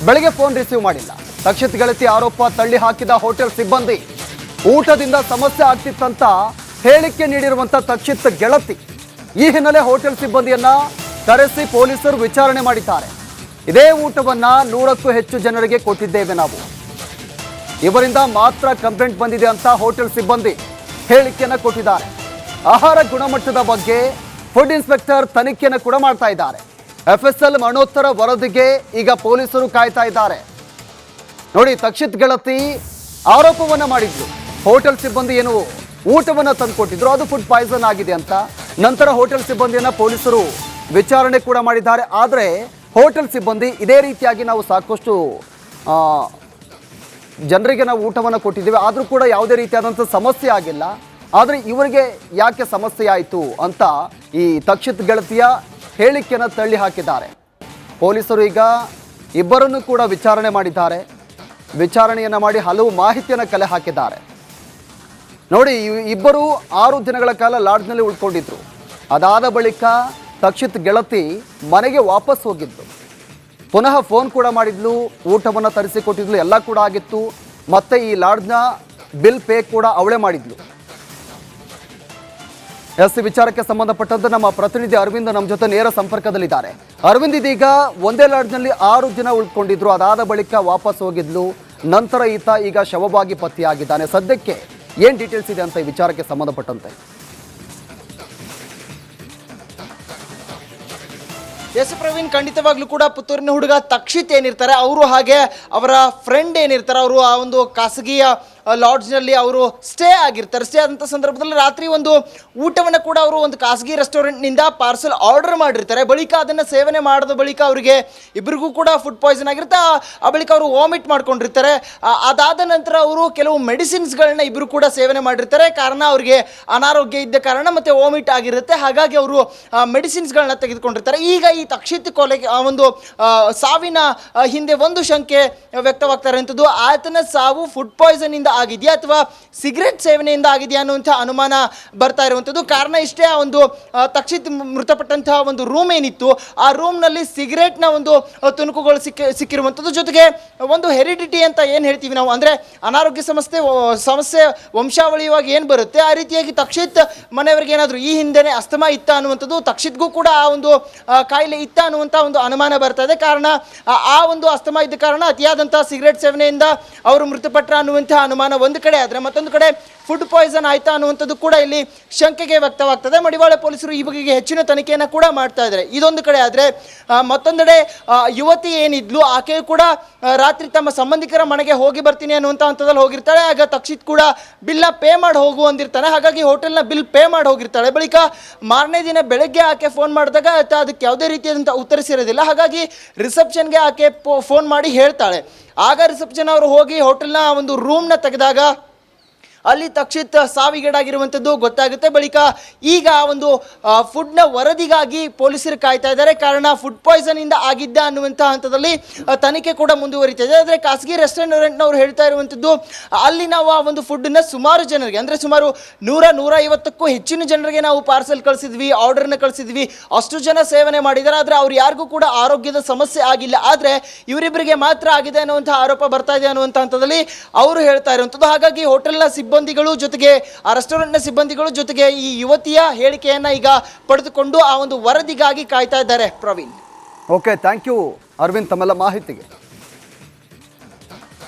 ಬೆಳಗ್ಗೆ phone receive ಮಾಡಿಲ್ಲ. ತಕ್ಷಿತ್ ಗೆಳತಿ ಆರೋಪ ತಳ್ಳಿ ಹಾಕಿದ ಹೋಟೆಲ್ ಸಿಬ್ಬಂದಿ. ಊಟದಿಂದ ಸಮಸ್ಯೆ ಆಗ್ತಿತ್ತಂತ ಹೇಳಿಕೆ ನೀಡಿರುವಂತ ತಕ್ಷಿತ್ ಗೆಳತಿ. ಈ ಹಿನ್ನೆಲೆ ಹೋಟೆಲ್ ಸಿಬ್ಬಂದಿಯನ್ನ ಕರೆಸಿ ಪೊಲೀಸರು ವಿಚಾರಣೆ ಮಾಡಿದ್ದಾರೆ. ಇದೇ ಊಟವನ್ನ 100ಕ್ಕೂ ಹೆಚ್ಚು ಜನರಿಗೆ ಕೊಟ್ಟಿದ್ದೇವೆ ನಾವು. ಇವರಿಂದ ಮಾತ್ರ ಕಂಪ್ಲೇಂಟ್ ಬಂದಿದೆ ಅಂತ ಹೋಟೆಲ್ ಸಿಬ್ಬಂದಿ ಹೇಳಿಕೆಯನ್ನ ಕೊಟ್ಟಿದ್ದಾರೆ. ಆಹಾರ ಗುಣಮಟ್ಟದ ಬಗ್ಗೆ ಫುಡ್ ಇನ್ಸ್ಪೆಕ್ಟರ್ ತನಿಖೆಯನ್ನು ಕೂಡ ಮಾಡ್ತಾ ಇದ್ದಾರೆ. FSL ಮರಣೋತ್ತರ ವರದಿಗೆ ಈಗ ಪೊಲೀಸರು ಕಾಯ್ತಾ ಇದ್ದಾರೆ. ನೋಡಿ, ತಕ್ಷಿತ್ ಗೆಳತಿ ಆರೋಪವನ್ನ ಮಾಡಿದ್ರು. ಹೋಟೆಲ್ ಸಿಬ್ಬಂದಿ ಏನು ಊಟವನ್ನ ತಂದುಕೊಟ್ಟಿದ್ರು, ಅದು ಫುಡ್ ಪಾಯ್ಸನ್ ಆಗಿದೆ ಅಂತ. ನಂತರ ಹೋಟೆಲ್ ಸಿಬ್ಬಂದಿಯನ್ನ ಪೊಲೀಸರು ವಿಚಾರಣೆ ಕೂಡ ಮಾಡಿದ್ದಾರೆ. ಆದರೆ ಹೋಟೆಲ್ ಸಿಬ್ಬಂದಿ ಇದೇ ರೀತಿಯಾಗಿ ನಾವು ಸಾಕಷ್ಟು ಜನರಿಗೆ ನಾವು ಊಟವನ್ನು ಕೊಟ್ಟಿದ್ದೇವೆ, ಆದರೂ ಕೂಡ ಯಾವುದೇ ರೀತಿಯಾದಂಥ ಸಮಸ್ಯೆ ಆಗಿಲ್ಲ. ಆದರೆ ಇವರಿಗೆ ಯಾಕೆ ಸಮಸ್ಯೆ ಆಯಿತು ಅಂತ ಈ ತಕ್ಷಿತ್ ಗೆಳತಿಯ ಹೇಳಿಕೆಯನ್ನು ತಳ್ಳಿ ಹಾಕಿದ್ದಾರೆ. ಪೊಲೀಸರು ಈಗ ಇಬ್ಬರನ್ನು ಕೂಡ ವಿಚಾರಣೆ ಮಾಡಿದ್ದಾರೆ. ವಿಚಾರಣೆಯನ್ನು ಮಾಡಿ ಹಲವು ಮಾಹಿತಿಯನ್ನು ಕಲೆ ಹಾಕಿದ್ದಾರೆ. ನೋಡಿ, ಇಬ್ಬರು 6 ದಿನಗಳ ಕಾಲ ಲಾಡ್ಜ್ನಲ್ಲಿ ಉಳ್ಕೊಂಡಿದ್ರು. ಅದಾದ ಬಳಿಕ ತಕ್ಷಿತ್ ಗೆಳತಿ ಮನೆಗೆ ವಾಪಸ್ ಹೋಗಿದ್ರು. ಪುನಃ ಫೋನ್ ಕೂಡ ಮಾಡಿದ್ಲು, ಊಟವನ್ನು ತರಿಸಿಕೊಟ್ಟಿದ್ಲು, ಎಲ್ಲ ಕೂಡ ಆಗಿತ್ತು. ಮತ್ತೆ ಈ ಲಾಡ್ಜ್ನ ಬಿಲ್ ಪೇ ಕೂಡ ಅವಳೇ ಮಾಡಿದ್ಲು. ಈ ವಿಚಾರಕ್ಕೆ ಸಂಬಂಧಪಟ್ಟಂತೆ ನಮ್ಮ ಪ್ರತಿನಿಧಿ ಅರವಿಂದ್ ನಮ್ಮ ಜೊತೆ ನೇರ ಸಂಪರ್ಕದಲ್ಲಿದ್ದಾರೆ. ಅರವಿಂದ್, ಇದೀಗ ಒಂದೇ ಲಾಡ್ಜ್ನಲ್ಲಿ 6 ದಿನ ಉಳ್ಕೊಂಡಿದ್ರು. ಅದಾದ ಬಳಿಕ ವಾಪಸ್ ಹೋಗಿದ್ಲು. ನಂತರ ಈತ ಈಗ ಶವವಾಗಿ ಪತ್ತೆಯಾಗಿದ್ದಾನೆ. ಸದ್ಯಕ್ಕೆ ಏನು ಡೀಟೇಲ್ಸ್ ಇದೆ ಅಂತ ಈ ವಿಚಾರಕ್ಕೆ ಸಂಬಂಧಪಟ್ಟಂತೆ? ಎಸ್ ಪ್ರವೀಣ್, ಖಂಡಿತವಾಗ್ಲೂ ಕೂಡ ಪುತ್ತೂರಿನ ಹುಡುಗ ತಕ್ಷಿತ್ ಏನಿರ್ತಾರೆ ಅವರು ಹಾಗೆ ಅವರ ಫ್ರೆಂಡ್ ಏನಿರ್ತಾರೆ ಅವರು ಆ ಒಂದು ಖಾಸಗಿಯ ಲಾಡ್ಜ್ನಲ್ಲಿ ಅವರು ಸ್ಟೇ ಆಗಿರ್ತಾರೆ. ಸ್ಟೇ ಆದಂಥ ಸಂದರ್ಭದಲ್ಲಿ ರಾತ್ರಿ ಒಂದು ಊಟವನ್ನು ಕೂಡ ಅವರು ಒಂದು ಖಾಸಗಿ ರೆಸ್ಟೋರೆಂಟ್ನಿಂದ ಪಾರ್ಸಲ್ ಆರ್ಡರ್ ಮಾಡಿರ್ತಾರೆ. ಬಳಿಕ ಅದನ್ನು ಸೇವನೆ ಮಾಡಿದ ಬಳಿಕ ಅವರಿಗೆ ಇಬ್ಬರಿಗೂ ಕೂಡ ಫುಡ್ ಪಾಯ್ಸನ್ ಆಗಿರುತ್ತೆ. ಆ ಬಳಿಕ ಅವರು ವಾಮಿಟ್ ಮಾಡ್ಕೊಂಡಿರ್ತಾರೆ. ಅದಾದ ನಂತರ ಅವರು ಕೆಲವು ಮೆಡಿಸಿನ್ಸ್ಗಳನ್ನ ಇಬ್ಬರು ಕೂಡ ಸೇವನೆ ಮಾಡಿರ್ತಾರೆ. ಕಾರಣ ಅವರಿಗೆ ಅನಾರೋಗ್ಯ ಇದ್ದ ಕಾರಣ ಮತ್ತು ವಾಮಿಟ್ ಆಗಿರುತ್ತೆ. ಹಾಗಾಗಿ ಅವರು ಮೆಡಿಸಿನ್ಸ್ಗಳನ್ನ ತೆಗೆದುಕೊಂಡಿರ್ತಾರೆ. ಈಗ ಈ ತಕ್ಷಿತ್ ಕೊಲೆಗೆ ಆ ಒಂದು ಸಾವಿನ ಹಿಂದೆ ಒಂದು ಶಂಕೆ ವ್ಯಕ್ತವಾಗ್ತಾ ಇರುವಂಥದ್ದು, ಆತನ ಸಾವು ಫುಡ್ ಪಾಯ್ಸನ್ ಇಂದ ಆಗಿದೆಯಾ ಅಥವಾ ಸಿಗರೆಟ್ ಸೇವನೆಯಿಂದ ಆಗಿದೆಯಾ ಅನ್ನುವಂಥ ಅನುಮಾನ ಬರ್ತಾ ಇರುವಂಥದ್ದು. ಕಾರಣ ಇಷ್ಟೇ, ಆ ಒಂದು ತಕ್ಷಿತ್ ಮೃತಪಟ್ಟಂತಹ ಒಂದು ರೂಮ್ ಏನಿತ್ತು ಆ ರೂಮ್ನಲ್ಲಿ ಸಿಗರೆಟ್ನ ಒಂದು ತುಣುಕುಗಳು ಸಿಕ್ಕಿರುವಂಥದ್ದು. ಜೊತೆಗೆ ಒಂದು ಹೆರಿಡಿಟಿ ಅಂತ ಏನು ಹೇಳ್ತೀವಿ ನಾವು, ಅಂದರೆ ಅನಾರೋಗ್ಯ ಸಮಸ್ಯೆ ವಂಶಾವಳಿಯಾಗಿ ಏನು ಬರುತ್ತೆ ಆ ರೀತಿಯಾಗಿ ತಕ್ಷಿತ್ ಮನೆಯವರಿಗೆ ಏನಾದರೂ ಈ ಹಿಂದೆನೇ ಅಸ್ತಮಾ ಇತ್ತ ಅನ್ನುವಂಥದ್ದು, ತಕ್ಷಿತ್ಗೂ ಕೂಡ ಆ ಒಂದು ಕಾಯಿಲೆ ಇತ್ತ ಅನ್ನುವಂಥ ಒಂದು ಅನುಮಾನ ಬರ್ತಾ ಇದೆ. ಕಾರಣ ಆ ಒಂದು ಅಸ್ತಮಾ ಇದ್ದ ಕಾರಣ ಅತಿಯಾದಂತಹ ಸಿಗರೆಟ್ ಸೇವನೆಯಿಂದ ಅವರು ಮೃತಪಟ್ಟರು ಅನ್ನುವಂತಹ ಅನುಮಾನ ಒಂದು ಕಡೆ ಆದರೆ, ಮತ್ತೊಂದು ಕಡೆ ಫುಡ್ ಪಾಯ್ಸನ್ ಆಯ್ತಾ ಅನ್ನುವಂಥದ್ದು ಕೂಡ ಇಲ್ಲಿ ಶಂಕೆಗೆ ವ್ಯಕ್ತವಾಗ್ತದೆ. ಮಡಿವಾಳ ಪೊಲೀಸರು ಈ ಬಗೆಗೆ ಹೆಚ್ಚಿನ ತನಿಖೆಯನ್ನು ಕೂಡ ಮಾಡ್ತಾ ಇದ್ದಾರೆ. ಇದೊಂದು ಕಡೆ ಆದರೆ, ಮತ್ತೊಂದೆಡೆ ಯುವತಿ ಏನಿದ್ಲು ಆಕೆ ಕೂಡ ರಾತ್ರಿ ತಮ್ಮ ಸಂಬಂಧಿಕರ ಮನೆಗೆ ಹೋಗಿ ಬರ್ತೀನಿ ಅನ್ನುವಂಥ ಹಂತದಲ್ಲಿ ಹೋಗಿರ್ತಾಳೆ. ಆಗ ತಕ್ಷಿತ್ ಕೂಡ ಬಿಲ್ನ ಪೇ ಮಾಡಿ ಹೋಗು ಅಂದಿರ್ತಾನೆ. ಹಾಗಾಗಿ ಹೋಟೆಲ್ನ ಬಿಲ್ ಪೇ ಮಾಡಿ ಹೋಗಿರ್ತಾಳೆ. ಬಳಿಕ ಮಾರನೇ ದಿನ ಬೆಳಗ್ಗೆ ಆಕೆ ಫೋನ್ ಮಾಡಿದಾಗ ಅದಕ್ಕೆ ಯಾವುದೇ ರೀತಿಯಾದಂಥ ಉತ್ತರಿಸಿರೋದಿಲ್ಲ. ಹಾಗಾಗಿ ರಿಸೆಪ್ಷನ್ಗೆ ಆಕೆ ಫೋನ್ ಮಾಡಿ ಹೇಳ್ತಾಳೆ. ಆಗ ರಿಸೆಪ್ಷನ್ ಅವರು ಹೋಗಿ ಹೋಟೆಲ್ನ ಒಂದು ರೂಮ್ನ ತೆಗೆದಾಗ ಅಲ್ಲಿ ತಕ್ಷಿತ್ ಸಾವಿಗೀಡಾಗಿರುವಂಥದ್ದು ಗೊತ್ತಾಗುತ್ತೆ. ಬಳಿಕ ಈಗ ಒಂದು ಫುಡ್ನ ವರದಿಗಾಗಿ ಪೊಲೀಸರು ಕಾಯ್ತಾ ಇದ್ದಾರೆ. ಕಾರಣ ಫುಡ್ ಪಾಯ್ಸನ್ ಇಂದ ಆಗಿದ್ದ ಅನ್ನುವಂಥ ಹಂತದಲ್ಲಿ ತನಿಖೆ ಕೂಡ ಮುಂದುವರಿತಾ ಇದೆ. ಆದರೆ ಖಾಸಗಿ ರೆಸ್ಟೋರೆಂಟ್ನವ್ರು ಹೇಳ್ತಾ ಇರುವಂಥದ್ದು, ಅಲ್ಲಿ ನಾವು ಆ ಒಂದು ಫುಡ್ನ ಸುಮಾರು ಜನರಿಗೆ, ಅಂದರೆ ಸುಮಾರು 100-150ಕ್ಕೂ ಹೆಚ್ಚಿನ ಜನರಿಗೆ ನಾವು ಪಾರ್ಸಲ್ ಕಳಿಸಿದ್ವಿ, ಆರ್ಡರ್ನ ಕಳಿಸಿದ್ವಿ, ಅಷ್ಟು ಜನ ಸೇವನೆ ಮಾಡಿದ್ದಾರೆ. ಆದರೆ ಅವ್ರು ಯಾರಿಗೂ ಕೂಡ ಆರೋಗ್ಯದ ಸಮಸ್ಯೆ ಆಗಿಲ್ಲ. ಆದರೆ ಇವರಿಬ್ಬರಿಗೆ ಮಾತ್ರ ಆಗಿದೆ ಅನ್ನುವಂಥ ಆರೋಪ ಬರ್ತಾ ಇದೆ ಅನ್ನುವಂಥ ಹಂತದಲ್ಲಿ ಅವರು ಹೇಳ್ತಾ ಇರುವಂಥದ್ದು. ಹಾಗಾಗಿ ಹೋಟೆಲ್ನ ಸಿಬ್ಬಂದಿಗಳು ಜೊತೆಗೆ ಆ ರೆಸ್ಟೋರೆಂಟ್ನ ಸಿಬ್ಬಂದಿಗಳು ಜೊತೆಗೆ ಈ ಯುವತಿಯ ಹೇಳಿಕೆಯನ್ನ ಈಗ ಪಡೆದುಕೊಂಡು ಆ ಒಂದು ವರದಿಗಾಗಿ ಕಾಯ್ತಾ ಇದ್ದಾರೆ. Praveen, okay, thank you Arvind ತಮ್ಮೆಲ್ಲ ಮಾಹಿತಿಗೆ.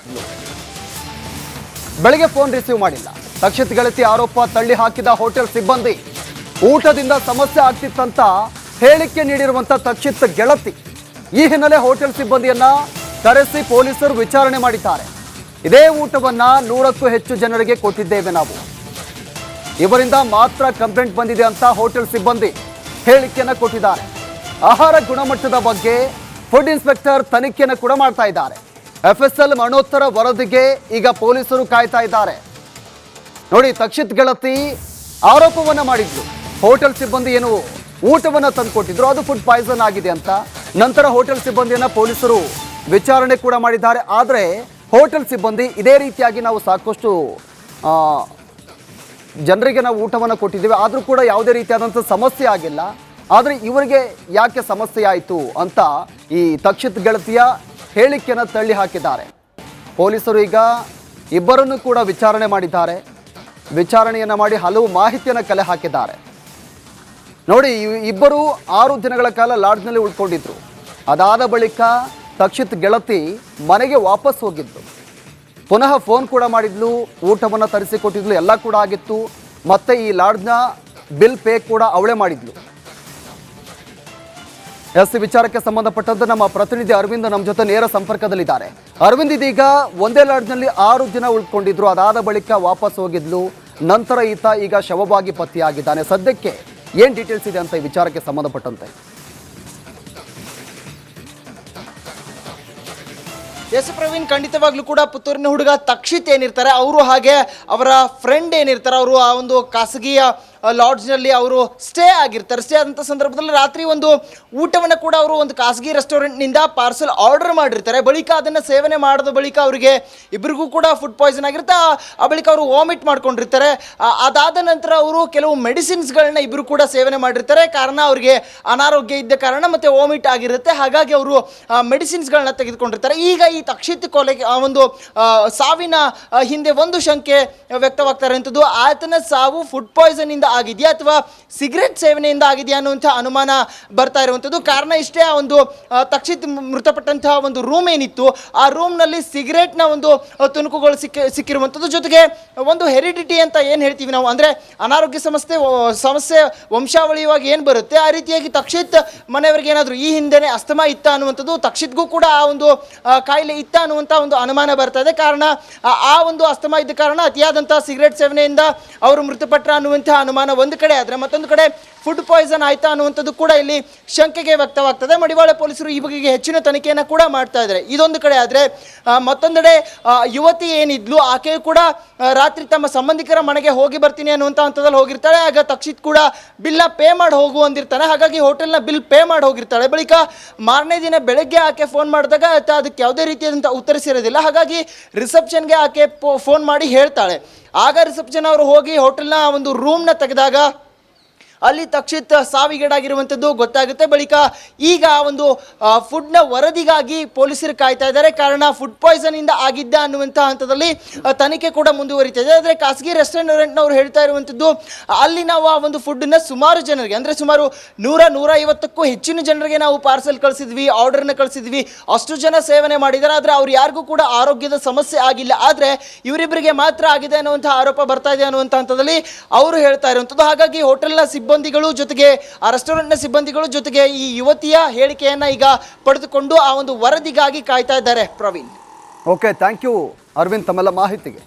ಬೆಳಗ್ಗೆ ಫೋನ್ ರಿಸೀವ್ ಮಾಡಿಲ್ಲ. ತಕ್ಷಿತ್ ಗೆಳತಿ ಆರೋಪ ತಳ್ಳಿ ಹಾಕಿದ ಹೋಟೆಲ್ ಸಿಬ್ಬಂದಿ. ಊಟದಿಂದ ಸಮಸ್ಯೆ ಆಗ್ತಿತ್ತಂತ ಹೇಳಿಕೆ ನೀಡಿರುವಂತ ತಕ್ಷಿತ್ ಗೆಳತಿ. ಈ ಹಿನ್ನೆಲೆ ಹೋಟೆಲ್ ಸಿಬ್ಬಂದಿಯನ್ನ ಕರೆಸಿ ಪೊಲೀಸರು ವಿಚಾರಣೆ ಮಾಡಿದ್ದಾರೆ. ಇದೇ ಊಟವನ್ನ 100ಕ್ಕೂ ಹೆಚ್ಚು ಜನರಿಗೆ ಕೊಟ್ಟಿದ್ದೇವೆ ನಾವು. ಇವರಿಂದ ಮಾತ್ರ ಕಂಪ್ಲೇಂಟ್ ಬಂದಿದೆ ಅಂತ ಹೋಟೆಲ್ ಸಿಬ್ಬಂದಿ ಹೇಳಿಕೆಯನ್ನು ಕೊಟ್ಟಿದ್ದಾರೆ. ಆಹಾರ ಗುಣಮಟ್ಟದ ಬಗ್ಗೆ ಫುಡ್ ಇನ್ಸ್ಪೆಕ್ಟರ್ ತನಿಖೆಯನ್ನು ಕೂಡ ಮಾಡ್ತಾ ಇದ್ದಾರೆ. FSL ಮರಣೋತ್ತರ ವರದಿಗೆ ಈಗ ಪೊಲೀಸರು ಕಾಯ್ತಾ ಇದ್ದಾರೆ. ನೋಡಿ, ತಕ್ಷಿತ್ ಗೆಳತಿ ಆರೋಪವನ್ನ ಮಾಡಿದ್ರು. ಹೋಟೆಲ್ ಸಿಬ್ಬಂದಿ ಏನು ಊಟವನ್ನ ತಂದುಕೊಟ್ಟಿದ್ರು, ಅದು ಫುಡ್ ಪಾಯ್ಸನ್ ಆಗಿದೆ ಅಂತ. ನಂತರ ಹೋಟೆಲ್ ಸಿಬ್ಬಂದಿಯನ್ನ ಪೊಲೀಸರು ವಿಚಾರಣೆ ಕೂಡ ಮಾಡಿದ್ದಾರೆ. ಆದರೆ ಹೋಟೆಲ್ ಸಿಬ್ಬಂದಿ ಇದೇ ರೀತಿಯಾಗಿ ನಾವು ಸಾಕಷ್ಟು ಜನರಿಗೆ ನಾವು ಊಟವನ್ನು ಕೊಟ್ಟಿದ್ದೇವೆ, ಆದರೂ ಕೂಡ ಯಾವುದೇ ರೀತಿಯಾದಂಥ ಸಮಸ್ಯೆ ಆಗಿಲ್ಲ. ಆದರೆ ಇವರಿಗೆ ಯಾಕೆ ಸಮಸ್ಯೆ ಆಯಿತು ಅಂತ ಈ ತಕ್ಷಿತ್ ಗೆಳತಿಯ ಹೇಳಿಕೆಯನ್ನು ತಳ್ಳಿ ಹಾಕಿದ್ದಾರೆ. ಪೊಲೀಸರು ಈಗ ಇಬ್ಬರನ್ನು ಕೂಡ ವಿಚಾರಣೆ ಮಾಡಿದ್ದಾರೆ. ವಿಚಾರಣೆಯನ್ನು ಮಾಡಿ ಹಲವು ಮಾಹಿತಿಯನ್ನು ಕಲೆ ಹಾಕಿದ್ದಾರೆ. ನೋಡಿ, ಇಬ್ಬರು 6 ದಿನಗಳ ಕಾಲ ಲಾಡ್ಜ್ನಲ್ಲಿ ಉಳ್ಕೊಂಡಿದ್ರು. ಅದಾದ ಬಳಿಕ ತಕ್ಷಿತ್ ಗೆಳತಿ ಮನೆಗೆ ವಾಪಸ್ ಹೋಗಿದ್ದು, ಪುನಃ ಫೋನ್ ಕೂಡ ಮಾಡಿದ್ಲು, ಊಟವನ್ನು ತರಿಸಿಕೊಟ್ಟಿದ್ಲು, ಎಲ್ಲ ಕೂಡ ಆಗಿತ್ತು. ಮತ್ತೆ ಈ ಲಾಡ್ಜ್ನ ಬಿಲ್ ಪೇ ಕೂಡ ಅವಳೇ ಮಾಡಿದ್ಲು. ವಿಚಾರಕ್ಕೆ ಸಂಬಂಧಪಟ್ಟಂತೆ ನಮ್ಮ ಪ್ರತಿನಿಧಿ ಅರವಿಂದ್ ನಮ್ಮ ಜೊತೆ ನೇರ ಸಂಪರ್ಕದಲ್ಲಿದ್ದಾರೆ. ಅರವಿಂದ್, ಇದೀಗ ಒಂದೇ ಲಾಡ್ಜ್ನಲ್ಲಿ 6 ದಿನ ಉಳ್ಕೊಂಡಿದ್ರು, ಅದಾದ ಬಳಿಕ ವಾಪಸ್ ಹೋಗಿದ್ಲು, ನಂತರ ಈತ ಈಗ ಶವವಾಗಿ ಪತ್ತೆಯಾಗಿದ್ದಾನೆ. ಸದ್ಯಕ್ಕೆ ಏನ್ ಡೀಟೇಲ್ಸ್ ಇದೆ ಅಂತ ಈ ವಿಚಾರಕ್ಕೆ ಸಂಬಂಧಪಟ್ಟಂತೆ? ಎಸ್ ಪ್ರವೀಣ್, ಖಂಡಿತವಾಗ್ಲೂ ಕೂಡ ಪುತ್ತೂರಿನ ಹುಡುಗ ತಕ್ಷಿತ್ ಏನಿರ್ತಾರೆ ಅವರು ಹಾಗೆ ಅವರ ಫ್ರೆಂಡ್ ಏನಿರ್ತಾರೆ ಅವರು ಆ ಒಂದು ಖಾಸಗಿಯ ಲಾಡ್ಜ್ನಲ್ಲಿ ಅವರು ಸ್ಟೇ ಆಗಿರ್ತಾರೆ. ಸ್ಟೇ ಆದಂಥ ಸಂದರ್ಭದಲ್ಲಿ ರಾತ್ರಿ ಒಂದು ಊಟವನ್ನು ಕೂಡ ಅವರು ಒಂದು ಖಾಸಗಿ ರೆಸ್ಟೋರೆಂಟ್ನಿಂದ ಪಾರ್ಸಲ್ ಆರ್ಡರ್ ಮಾಡಿರ್ತಾರೆ. ಬಳಿಕ ಅದನ್ನು ಸೇವನೆ ಮಾಡಿದ ಬಳಿಕ ಅವರಿಗೆ ಇಬ್ಬರಿಗೂ ಕೂಡ ಫುಡ್ ಪಾಯ್ಸನ್ ಆಗಿರುತ್ತೆ. ಆ ಬಳಿಕ ಅವರು ವಾಮಿಟ್ ಮಾಡ್ಕೊಂಡಿರ್ತಾರೆ. ಅದಾದ ನಂತರ ಅವರು ಕೆಲವು ಮೆಡಿಸಿನ್ಸ್ಗಳನ್ನ ಇಬ್ಬರು ಕೂಡ ಸೇವನೆ ಮಾಡಿರ್ತಾರೆ. ಕಾರಣ ಅವರಿಗೆ ಅನಾರೋಗ್ಯ ಇದ್ದ ಕಾರಣ ಮತ್ತು ವಾಮಿಟ್ ಆಗಿರುತ್ತೆ. ಹಾಗಾಗಿ ಅವರು ಮೆಡಿಸಿನ್ಸ್ಗಳನ್ನ ತೆಗೆದುಕೊಂಡಿರ್ತಾರೆ. ಈಗ ಈ ತಕ್ಷಿತ್ ಕೊಲೆಗೆ ಆ ಒಂದು ಸಾವಿನ ಹಿಂದೆ ಒಂದು ಶಂಕೆ ವ್ಯಕ್ತವಾಗ್ತಾ ಇರುವಂಥದ್ದು, ಆತನ ಸಾವು ಫುಡ್ ಪಾಯ್ಸನ್ ಇಂದ ಆಗಿದೆಯಾ ಅಥವಾ ಸಿಗರೆಟ್ ಸೇವನೆಯಿಂದ ಆಗಿದೆಯಾ ಅನ್ನುವಂಥ ಅನುಮಾನ ಬರ್ತಾ ಇರುವಂಥದ್ದು. ಕಾರಣ ಇಷ್ಟೇ, ಆ ಒಂದು ತಕ್ಷಿತ್ ಮೃತಪಟ್ಟಂತಹ ಒಂದು ರೂಮ್ ಏನಿತ್ತು, ಆ ರೂಮ್ನಲ್ಲಿ ಸಿಗರೆಟ್ನ ಒಂದು ತುಣುಕುಗಳು ಸಿಕ್ಕಿರುವಂಥದ್ದು. ಜೊತೆಗೆ ಒಂದು ಹೆರಿಡಿಟಿ ಅಂತ ಏನು ಹೇಳ್ತೀವಿ ನಾವು, ಅಂದರೆ ಅನಾರೋಗ್ಯ ಸಮಸ್ಯೆ ವಂಶಾವಳಿಯಾಗಿ ಏನು ಬರುತ್ತೆ, ಆ ರೀತಿಯಾಗಿ ತಕ್ಷಿತ್ ಮನೆಯವರಿಗೆ ಏನಾದರೂ ಈ ಹಿಂದೆನೇ ಅಸ್ತಮಾ ಇತ್ತ ಅನ್ನುವಂಥದ್ದು, ತಕ್ಷಿತ್ಗೂ ಕೂಡ ಆ ಒಂದು ಕಾಯಿಲೆ ಇತ್ತ ಅನ್ನುವಂಥ ಒಂದು ಅನುಮಾನ ಬರ್ತಾ ಇದೆ. ಕಾರಣ ಆ ಒಂದು ಅಸ್ತಮಾ ಇದ್ದ ಕಾರಣ ಅತಿಯಾದಂಥ ಸಿಗರೆಟ್ ಸೇವನೆಯಿಂದ ಅವರು ಮೃತಪಟ್ಟರು ಅನ್ನುವಂಥ ಅನುಮಾನ ಒಂದು ಕಡೆ ಆದರೆ, ಮತ್ತೊಂದು ಕಡೆ ಫುಡ್ ಪಾಯ್ಸನ್ ಆಯ್ತಾ ಅನ್ನುವಂಥದ್ದು ಕೂಡ ಇಲ್ಲಿ ಶಂಕೆಗೆ ವ್ಯಕ್ತವಾಗ್ತದೆ. ಮಡಿವಾಳ ಪೊಲೀಸರು ಈ ಬಗ್ಗೆ ಹೆಚ್ಚಿನ ತನಿಖೆಯನ್ನು ಕೂಡ ಮಾಡ್ತಾ ಇದ್ದಾರೆ. ಇದೊಂದು ಕಡೆ ಆದರೆ, ಮತ್ತೊಂದೆಡೆ ಯುವತಿ ಏನಿದ್ಲು ಆಕೆಯು ಕೂಡ ರಾತ್ರಿ ತಮ್ಮ ಸಂಬಂಧಿಕರ ಮನೆಗೆ ಹೋಗಿ ಬರ್ತೀನಿ ಅನ್ನುವಂಥ ಹಂತದಲ್ಲಿ ಹೋಗಿರ್ತಾಳೆ. ಆಗ ತಕ್ಷಿತ್ ಕೂಡ ಬಿಲ್ನ ಪೇ ಮಾಡಿ ಹೋಗು ಅಂದಿರ್ತಾನೆ. ಹಾಗಾಗಿ ಹೋಟೆಲ್ನ ಬಿಲ್ ಪೇ ಮಾಡಿ ಹೋಗಿರ್ತಾಳೆ. ಬಳಿಕ ಮಾರನೇ ದಿನ ಬೆಳಗ್ಗೆ ಆಕೆ ಫೋನ್ ಮಾಡಿದಾಗ ಅದಕ್ಕೆ ಯಾವುದೇ ರೀತಿಯಾದಂಥ ಉತ್ತರಿಸಿರೋದಿಲ್ಲ. ಹಾಗಾಗಿ ರಿಸೆಪ್ಷನ್ಗೆ ಆಕೆ ಫೋನ್ ಮಾಡಿ ಹೇಳ್ತಾಳೆ. ಆಗ ರಿಸೆಪ್ಷನ್ ಅವರು ಹೋಗಿ ಹೋಟೆಲ್ನ ಒಂದು ರೂಮ್ನ ತೆಗೆದಾಗ ಅಲ್ಲಿ ತಕ್ಷಿತ್ ಸಾವಿಗೀಡಾಗಿರುವಂಥದ್ದು ಗೊತ್ತಾಗುತ್ತೆ. ಬಳಿಕ ಈಗ ಒಂದು ಫುಡ್ನ ವರದಿಗಾಗಿ ಪೊಲೀಸರು ಕಾಯ್ತಾ ಇದ್ದಾರೆ. ಕಾರಣ ಫುಡ್ ಪಾಯ್ಸನ್ ಇಂದ ಆಗಿದ್ದ ಅನ್ನುವಂಥ ಹಂತದಲ್ಲಿ ತನಿಖೆ ಕೂಡ ಮುಂದುವರಿತಾ ಇದೆ. ಆದರೆ ಖಾಸಗಿ ರೆಸ್ಟೋರೆಂಟ್ನವ್ರು ಹೇಳ್ತಾ ಇರುವಂಥದ್ದು, ಅಲ್ಲಿ ನಾವು ಆ ಒಂದು ಫುಡ್ನ ಸುಮಾರು ಜನರಿಗೆ, ಅಂದರೆ ಸುಮಾರು 100-150ಕ್ಕೂ ಹೆಚ್ಚಿನ ಜನರಿಗೆ ನಾವು ಪಾರ್ಸೆಲ್ ಕಳಿಸಿದ್ವಿ, ಆರ್ಡರ್ನ ಕಳಿಸಿದ್ವಿ, ಅಷ್ಟು ಜನ ಸೇವನೆ ಮಾಡಿದ್ದಾರೆ. ಆದರೆ ಅವ್ರು ಯಾರಿಗೂ ಕೂಡ ಆರೋಗ್ಯದ ಸಮಸ್ಯೆ ಆಗಿಲ್ಲ, ಆದರೆ ಇವರಿಬ್ಬರಿಗೆ ಮಾತ್ರ ಆಗಿದೆ ಅನ್ನುವಂಥ ಆರೋಪ ಬರ್ತಾ ಇದೆ ಅನ್ನುವಂಥ ಹಂತದಲ್ಲಿ ಅವರು ಹೇಳ್ತಾ ಇರುವಂಥದ್ದು. ಹಾಗಾಗಿ ಹೋಟೆಲ್ನ ಸಿಬ್ಬಂದಿಗಳು ಜೊತೆಗೆ ಆ ರೆಸ್ಟೋರೆಂಟ್ನ ಸಿಬ್ಬಂದಿಗಳು ಜೊತೆಗೆ ಈ ಯುವತಿಯ ಹೇಳಿಕೆಯನ್ನ ಈಗ ಪಡೆದುಕೊಂಡು ಆ ಒಂದು ವರದಿಗಾಗಿ ಕಾಯ್ತಾ ಇದ್ದಾರೆ. Praveen, okay, thank you Arvind ತಮ್ಮೆಲ್ಲ ಮಾಹಿತಿಗೆ.